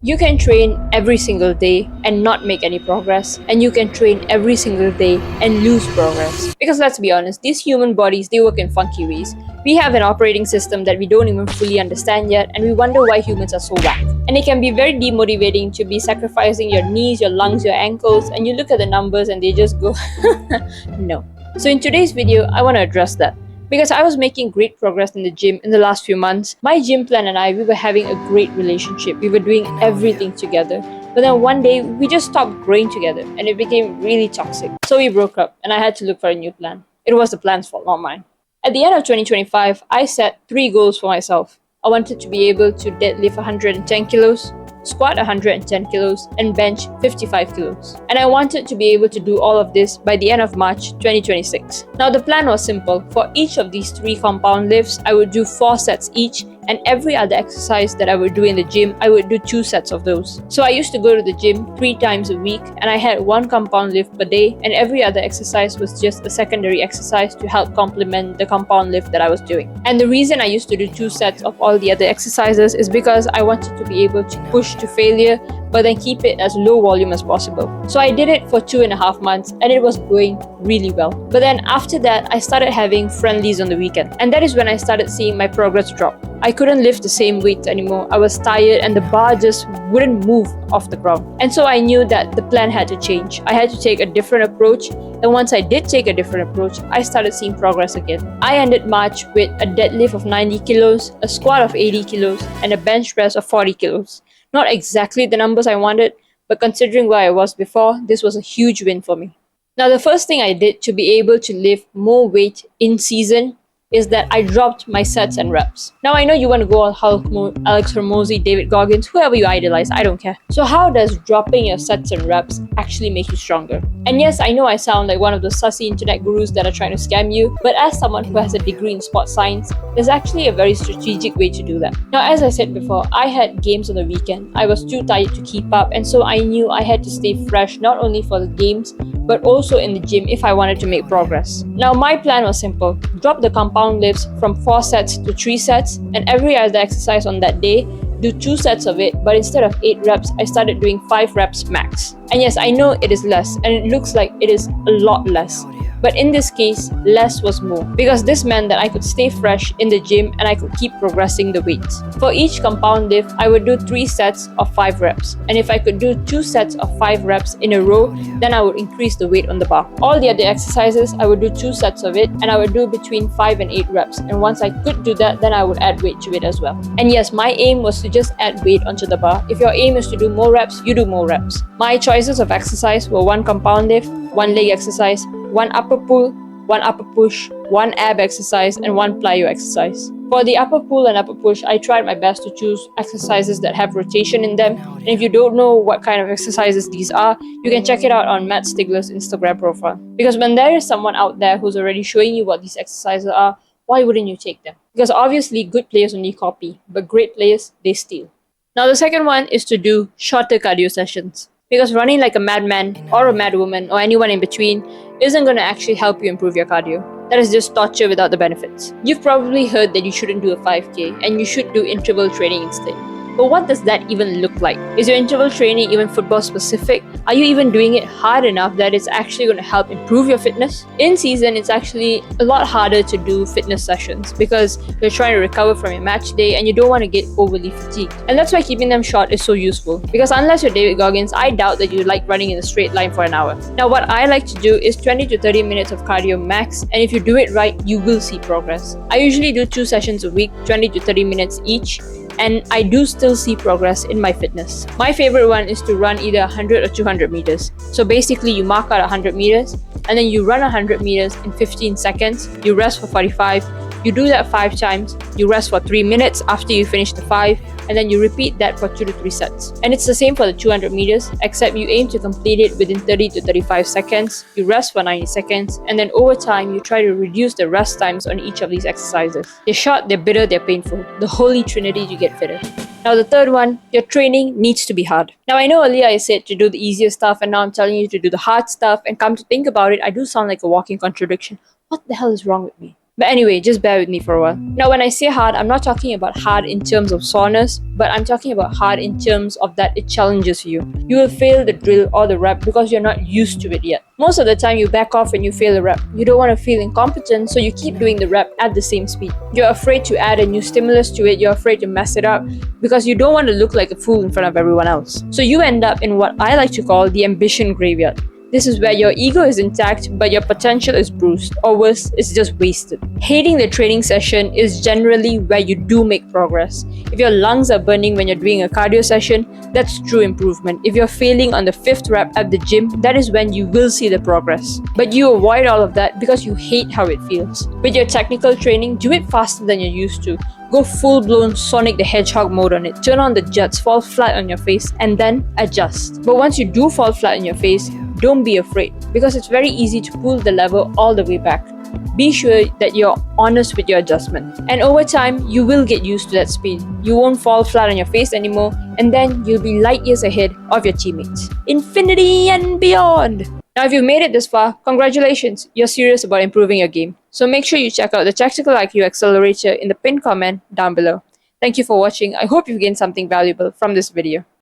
You can train every single day and not make any progress, and you can train every single day and lose progress. Because let's be honest, these human bodies, they work in funky ways. We have an operating system that we don't even fully understand yet, and we wonder why humans are so whack. And it can be very demotivating to be sacrificing your knees, your lungs, your ankles, and you look at the numbers and they just go, no. So in today's video, I want to address that. Because I was making great progress in the gym in the last few months, my gym plan and I, we were having a great relationship. We were doing everything together. But then one day, we just stopped growing together and it became really toxic. So we broke up and I had to look for a new plan. It was the plan's fault, not mine. At the end of 2025, I set 3 goals for myself. I wanted to be able to deadlift 110 kilos, squat 110 kilos, and bench 55 kilos. And I wanted to be able to do all of this by the end of March 2026. Now the plan was simple. For each of these 3 compound lifts, I would do 4 sets each, and every other exercise that I would do in the gym, I would do 2 sets of those. So I used to go to the gym 3 times a week, and I had 1 compound lift per day, and every other exercise was just a secondary exercise to help complement the compound lift that I was doing. And the reason I used to do 2 sets of all the other exercises is because I wanted to be able to push to failure, but then keep it as low volume as possible. So I did it for 2.5 months and it was going really well. But then after that, I started having friendlies on the weekend. And that is when I started seeing my progress drop. I couldn't lift the same weights anymore. I was tired and the bar just wouldn't move off the ground. And so I knew that the plan had to change. I had to take a different approach. And once I did take a different approach, I started seeing progress again. I ended March with a deadlift of 90 kilos, a squat of 80 kilos, and a bench press of 40 kilos. Not exactly the numbers I wanted, but considering where I was before, this was a huge win for me. Now, the first thing I did to be able to lift more weight in season is that I dropped my sets and reps. Now, I know you want to go on Alex Hormozy, David Goggins, whoever you idolize, I don't care. So how does dropping your sets and reps actually make you stronger? And yes, I know I sound like one of those sussy internet gurus that are trying to scam you, but as someone who has a degree in sports science, there's actually a very strategic way to do that. Now, as I said before, I had games on the weekend. I was too tired to keep up, and so I knew I had to stay fresh not only for the games, but also in the gym if I wanted to make progress. Now, my plan was simple. Drop the compound lifts from 4 sets to 3 sets, and every other exercise on that day, do 2 sets of it, but instead of 8 reps, I started doing 5 reps max. And yes, I know it is less, and it looks like it is a lot less. But in this case, less was more, because this meant that I could stay fresh in the gym and I could keep progressing the weights. For each compound lift, I would do 3 sets of 5 reps. And if I could do 2 sets of 5 reps in a row, then I would increase the weight on the bar. All the other exercises, I would do 2 sets of it, and I would do between 5 and 8 reps. And once I could do that, then I would add weight to it as well. And yes, my aim was to just add weight onto the bar. If your aim is to do more reps, you do more reps. My choices of exercise were 1 compound lift, 1 leg exercise, 1 upper pull, 1 upper push, 1 ab exercise, and 1 plyo exercise. For the upper pull and upper push, I tried my best to choose exercises that have rotation in them. And if you don't know what kind of exercises these are, you can check it out on Matt Stigler's Instagram profile. Because when there is someone out there who's already showing you what these exercises are, why wouldn't you take them? Because obviously good players only copy, but great players, they steal. Now the second one is to do shorter cardio sessions. Because running like a madman or a madwoman or anyone in between isn't going to actually help you improve your cardio. That is just torture without the benefits. You've probably heard that you shouldn't do a 5K and you should do interval training instead. But what does that even look like? Is your interval training even football specific? Are you even doing it hard enough that it's actually going to help improve your fitness? In season, it's actually a lot harder to do fitness sessions because you're trying to recover from your match day and you don't want to get overly fatigued. And that's why keeping them short is so useful. Because unless you're David Goggins, I doubt that you like running in a straight line for an hour. Now, what I like to do is 20 to 30 minutes of cardio max, and if you do it right, you will see progress. I usually do 2 sessions a week, 20 to 30 minutes each, and I do still see progress in my fitness. My favorite one is to run either 100 or 200 meters. So basically you mark out 100 meters and then you run 100 meters in 15 seconds, you rest for 45, you do that 5 times, you rest for 3 minutes after you finish the 5, and then you repeat that for 2 to 3 sets. And it's the same for the 200 meters, except you aim to complete it within 30 to 35 seconds, you rest for 90 seconds, and then over time, you try to reduce the rest times on each of these exercises. They're short, they're bitter, they're painful. The holy trinity to get fitter. Now the third one, your training needs to be hard. Now I know earlier I said to do the easier stuff, and now I'm telling you to do the hard stuff, and come to think about it, I do sound like a walking contradiction. What the hell is wrong with me? But anyway, just bear with me for a while. Now, when I say hard, I'm not talking about hard in terms of soreness, but I'm talking about hard in terms of that it challenges you. You will fail the drill or the rep because you're not used to it yet. Most of the time, you back off when you fail a rep. You don't want to feel incompetent, so you keep doing the rep at the same speed. You're afraid to add a new stimulus to it, you're afraid to mess it up because you don't want to look like a fool in front of everyone else. So you end up in what I like to call the ambition graveyard. This is where your ego is intact, but your potential is bruised, or worse, it's just wasted. Hating the training session is generally where you do make progress. If your lungs are burning when you're doing a cardio session, that's true improvement. If you're failing on the 5th rep at the gym, that is when you will see the progress. But you avoid all of that because you hate how it feels. With your technical training, do it faster than you're used to. Go full-blown Sonic the Hedgehog mode on it. Turn on the jets, fall flat on your face, and then adjust. But once you do fall flat on your face, don't be afraid, because it's very easy to pull the lever all the way back. Be sure that you're honest with your adjustment. And over time, you will get used to that speed. You won't fall flat on your face anymore, and then you'll be light years ahead of your teammates. Infinity and beyond! Now, if you've made it this far, congratulations, you're serious about improving your game. So make sure you check out the Tactical IQ Accelerator in the pinned comment down below. Thank you for watching. I hope you've gained something valuable from this video.